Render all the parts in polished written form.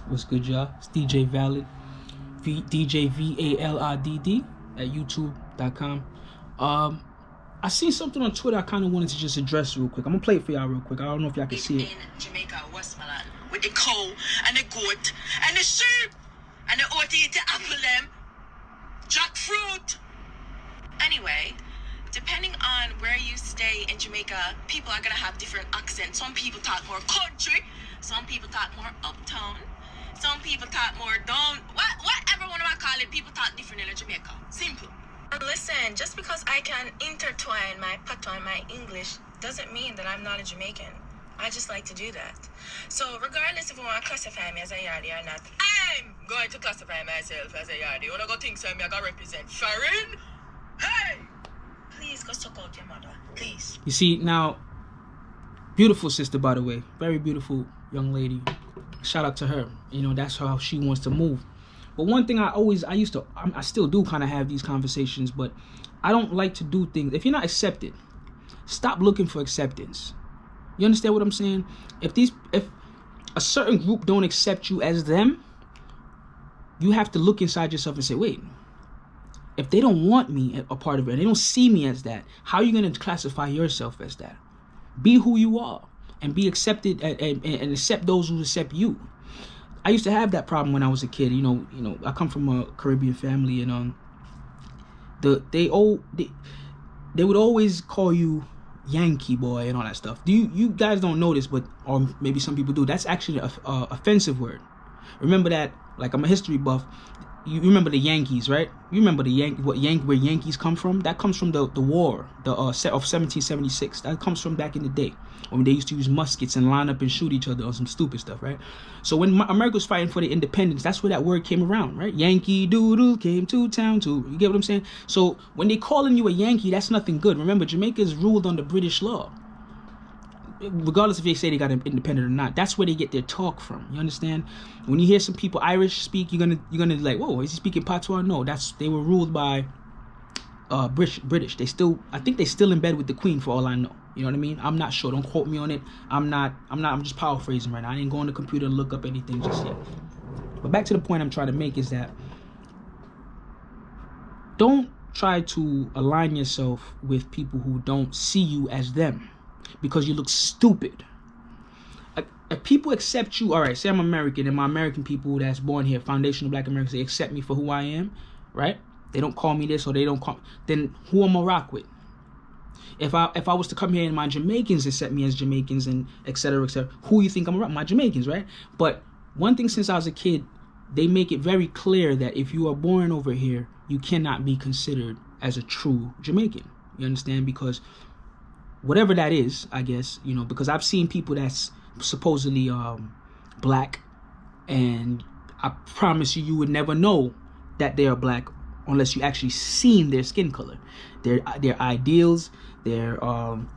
What's good, y'all? It's DJ Valid, DJ VALIDD at YouTube.com. I seen something on Twitter I kind of wanted to just address real quick. I'm gonna play it for y'all real quick. I don't know if y'all can see it. In Jamaica, Westmoreland, with the cow and the goat and the sheep and the oat eat the apple them, jackfruit. Anyway, depending on where you stay in Jamaica, people are gonna have different accents. Some people talk more country, some people talk more uptown, some people talk more down. Whatever one of I call it, people talk different in Jamaica. Simple. Listen, just because I can intertwine my patois and my English doesn't mean that I'm not a Jamaican. I just like to do that. So regardless if you want to classify me as a yardie or not, I'm going to classify myself as a yardie. You wanna go think so I'm gonna represent foreign? Hey! Please go suck out your mother. Please. You see, now, beautiful sister, by the way. Very beautiful young lady. Shout out to her. You know, that's how she wants to move. But one thing I still do kind of have these conversations, but I don't like to do things. If you're not accepted, stop looking for acceptance. You understand what I'm saying? If a certain group don't accept you as them, you have to look inside yourself and say, wait, if they don't want me a part of it, and they don't see me as that, how are you going to classify yourself as that? Be who you are and be accepted and accept those who accept you. I used to have that problem when I was a kid. You know, I come from a Caribbean family, and they would always call you Yankee boy and all that stuff. You guys don't know this, but or maybe some people do. That's actually a offensive word. Remember that. Like, I'm a history buff. You remember the Yankees, right? You remember where Yankees come from? That comes from the war, of 1776. That comes from back in the day when they used to use muskets and line up and shoot each other on some stupid stuff, right? So when America was fighting for the independence, that's where that word came around, right? Yankee Doodle came to town too. You get what I'm saying? So when they calling you a Yankee, that's nothing good. Remember, Jamaica is ruled under British law. Regardless if they say they got independent or not, that's where they get their talk from. You understand? When you hear some people Irish speak, you're gonna like, whoa, is he speaking patois? No, they were ruled by British. I think they still in bed with the Queen for all I know. You know what I mean? I'm not sure. Don't quote me on it. I'm just paraphrasing right now. I ain't going to the computer and look up anything just yet. But back to the point I'm trying to make is that don't try to align yourself with people who don't see you as them, because you look stupid. If people accept you, all right, say I'm American, and my American people that's born here, foundational Black Americans, they accept me for who I am, right? They don't call me this, or they don't call, then who am I rock with? If I was to come here and my Jamaicans accept me as Jamaicans and et cetera, who you think I'm rock? My Jamaicans, right? But one thing, since I was a kid, they make it very clear that if you are born over here, you cannot be considered as a true Jamaican. You understand? Because whatever that is, I guess, you know, because I've seen people that's supposedly black, and I promise you would never know that they are black unless you actually seen their skin color, their ideals, their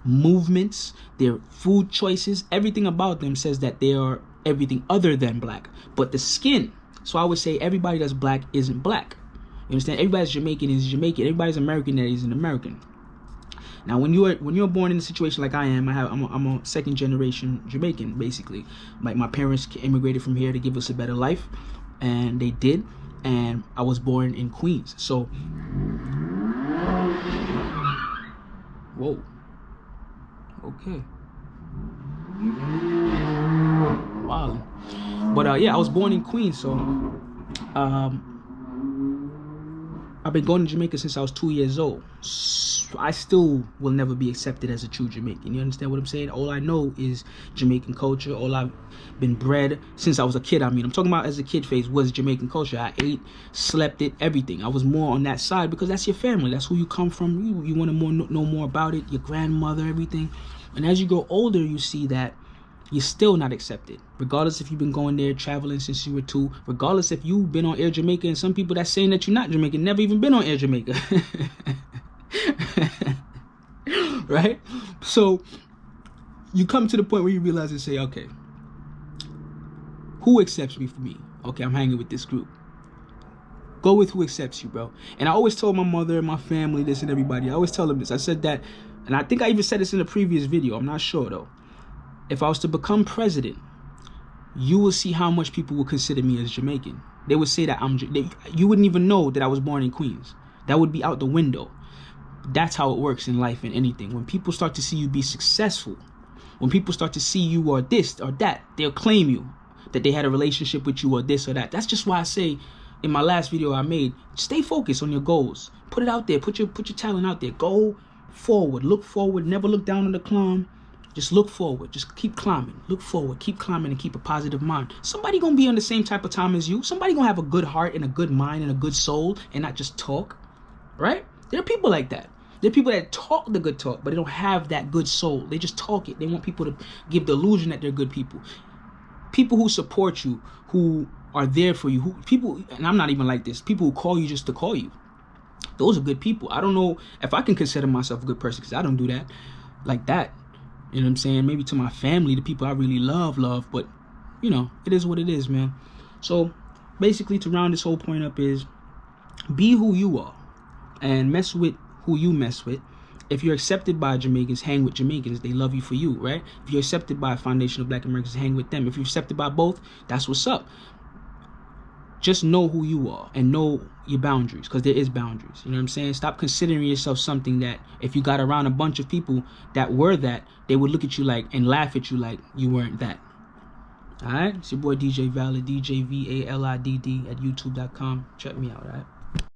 movements, their food choices. Everything about them says that they are everything other than black, but the skin. So I would say everybody that's black isn't black. You understand? Everybody's Jamaican is Jamaican. Everybody's American that is an American. Now, when you're born in a situation like I am, I'm a second generation Jamaican, basically. Like, my parents immigrated from here to give us a better life, and they did. And I was born in Queens. So, whoa, okay, wow. But yeah, I was born in Queens, so I've been going to Jamaica since I was 2 years old. I still will never be accepted as a true Jamaican. You understand what I'm saying? All I know is Jamaican culture. All I've been bred since I was a kid. I mean, I'm talking about as a kid phase was Jamaican culture. I ate, slept it, everything. I was more on that side because that's your family. That's who you come from. You want to know more about it. Your grandmother, everything. And as you grow older, you see that you're still not accepted. Regardless if you've been going there, traveling since you were 2. Regardless if you've been on Air Jamaica, and some people that's saying that you're not Jamaican never even been on Air Jamaica. Right? So you come to the point where you realize and say, okay, who accepts me for me? Okay, I'm hanging with this group. Go with who accepts you, bro. And I always told my mother and my family this and everybody. I always tell them this. I said that, and I think I even said this in a previous video. I'm not sure, though. If I was to become president, you will see how much people will consider me as Jamaican. They would say that you wouldn't even know that I was born in Queens. That would be out the window. That's how it works in life and anything. When people start to see you be successful, when people start to see you or this or that, they'll claim you, that they had a relationship with you or this or that. That's just why I say in my last video I made, stay focused on your goals. Put it out there. Put your talent out there. Go forward. Look forward. Never look down on the climb. Just look forward. Just keep climbing. Look forward. Keep climbing and keep a positive mind. Somebody gonna be on the same type of time as you. Somebody gonna have a good heart and a good mind and a good soul and not just talk. Right? There are people like that. There are people that talk the good talk, but they don't have that good soul. They just talk it. They want people to give the illusion that they're good people. People who support you, who are there for you, and I'm not even like this, people who call you just to call you. Those are good people. I don't know if I can consider myself a good person because I don't do that like that. You know what I'm saying? Maybe to my family, the people I really love, but, you know, it is what it is, man. So, basically, to round this whole point up is, be who you are and mess with who you mess with. If you're accepted by Jamaicans, hang with Jamaicans. They love you for you, right? If you're accepted by Foundation of Black Americans, hang with them. If you're accepted by both, that's what's up. Just know who you are and know your boundaries, because there is boundaries. You know what I'm saying? Stop considering yourself something that if you got around a bunch of people that were that, they would look at you like and laugh at you like you weren't that. All right? It's your boy DJ Valid, DJ VALIDD at youtube.com. Check me out, all right?